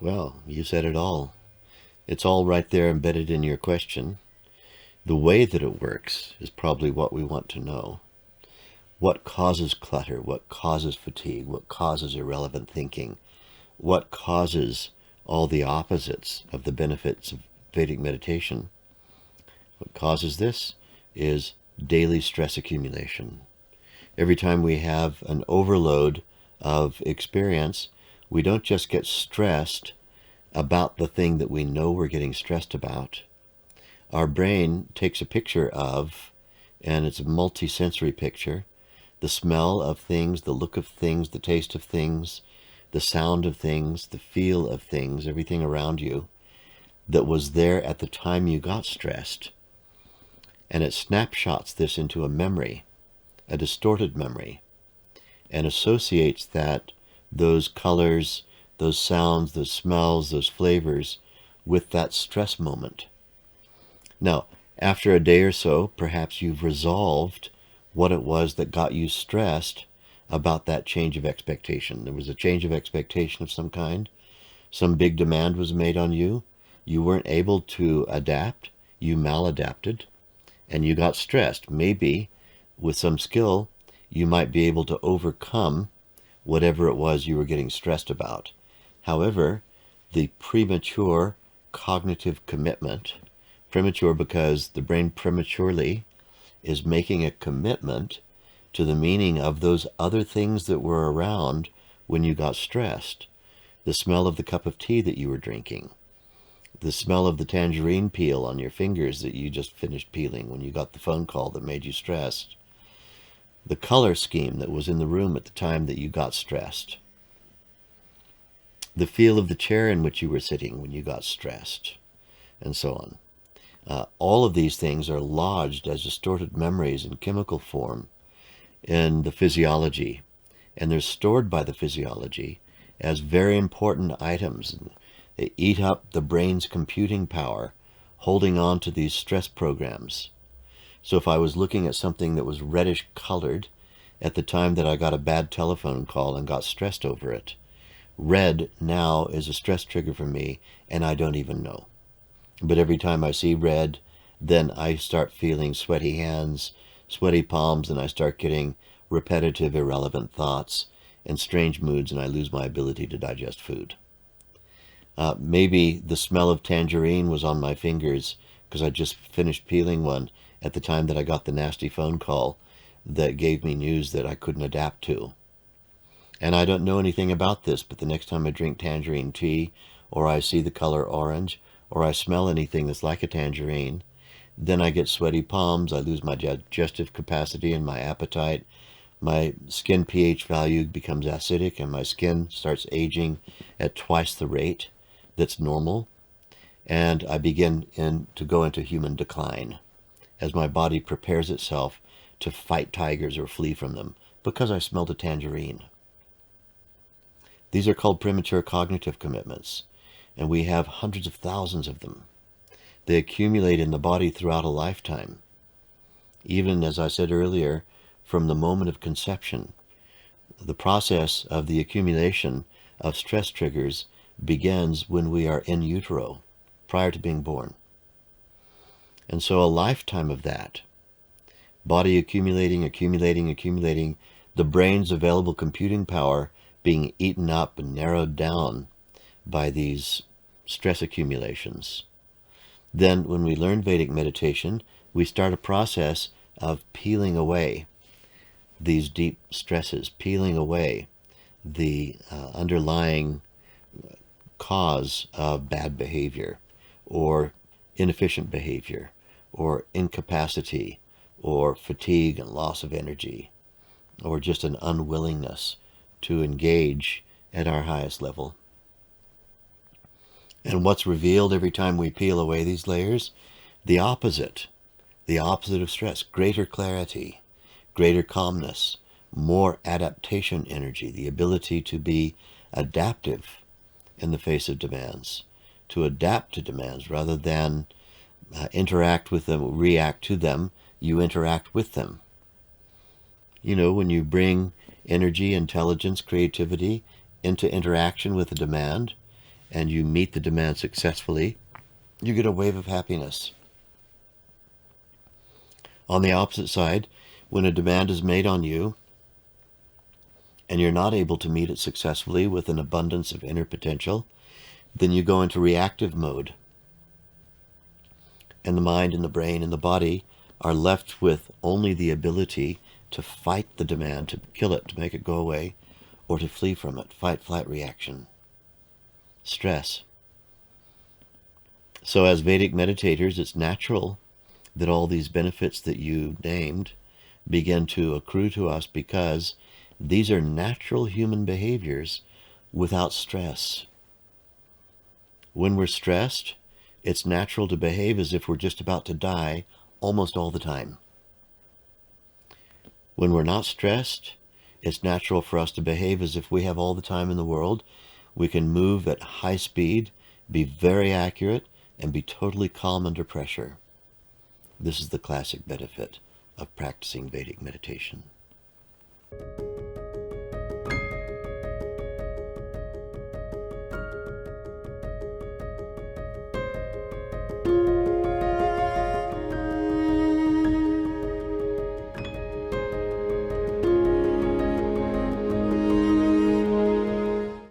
Well, you said it all. It's all right there embedded in your question. The way that it works is probably what we want to know. What causes clutter? What causes fatigue? What causes irrelevant thinking? What causes all the opposites of the benefits of Vedic meditation? What causes this is daily stress accumulation. Every time we have an overload of experience, we don't just get stressed about the thing that we know we're getting stressed about. Our brain takes a picture of, and it's a multi-sensory picture, the smell of things, the look of things, the taste of things, the sound of things, the feel of things, everything around you that was there at the time you got stressed. And it snapshots this into a memory, a distorted memory, and associates those colors, those sounds, those smells, those flavors with that stress moment. Now, after a day or so, perhaps you've resolved what it was that got you stressed about that change of expectation. There was a change of expectation of some kind. Some big demand was made on you. You weren't able to adapt. You maladapted, and you got stressed. Maybe with some skill, you might be able to overcome whatever it was you were getting stressed about. However, the premature cognitive commitment, premature because the brain prematurely is making a commitment to the meaning of those other things that were around when you got stressed. The smell of the cup of tea that you were drinking, the smell of the tangerine peel on your fingers that you just finished peeling when you got the phone call that made you stressed, the color scheme that was in the room at the time that you got stressed, the feel of the chair in which you were sitting when you got stressed, and so on. All of these things are lodged as distorted memories in chemical form in the physiology, and they're stored by the physiology as very important items. They eat up the brain's computing power, holding on to these stress programs. So if I was looking at something that was reddish colored at the time that I got a bad telephone call and got stressed over it, red now is a stress trigger for me, and I don't even know. But every time I see red, then I start feeling sweaty hands, sweaty palms, and I start getting repetitive, irrelevant thoughts and strange moods, and I lose my ability to digest food. Maybe the smell of tangerine was on my fingers because I just finished peeling one at the time that I got the nasty phone call that gave me news that I couldn't adapt to. And I don't know anything about this, but the next time I drink tangerine tea, or I see the color orange, or I smell anything that's like a tangerine, then I get sweaty palms, I lose my digestive capacity and my appetite, my skin pH value becomes acidic, and my skin starts aging at twice the rate that's normal, and I begin to go into human decline as my body prepares itself to fight tigers or flee from them because I smelled a tangerine. These are called premature cognitive commitments, and we have hundreds of thousands of them. They accumulate in the body throughout a lifetime. Even, as I said earlier, from the moment of conception, the process of the accumulation of stress triggers begins when we are in utero, prior to being born. And so a lifetime of that, body accumulating, the brain's available computing power being eaten up and narrowed down by these stress accumulations. Then when we learn Vedic meditation, we start a process of peeling away these deep stresses, peeling away the underlying cause of bad behavior or inefficient behavior or incapacity or fatigue and loss of energy or just an unwillingness to engage at our highest level. And what's revealed every time we peel away these layers? The opposite of stress, greater clarity, greater calmness, more adaptation energy, the ability to be adaptive in the face of demands, to adapt to demands rather than interact with them, react to them, you interact with them. You know, when you bring energy, intelligence, creativity into interaction with a demand, and you meet the demand successfully, you get a wave of happiness. On the opposite side, when a demand is made on you and you're not able to meet it successfully with an abundance of inner potential, then you go into reactive mode. And the mind and the brain and the body are left with only the ability to fight the demand, to kill it, to make it go away, or to flee from it. Fight, flight reaction. Stress. So as Vedic meditators, it's natural that all these benefits that you named begin to accrue to us, because these are natural human behaviors without stress. When we're stressed, it's natural to behave as if we're just about to die almost all the time. When we're not stressed, it's natural for us to behave as if we have all the time in the world. We can move at high speed, be very accurate, and be totally calm under pressure. This is the classic benefit of practicing Vedic meditation.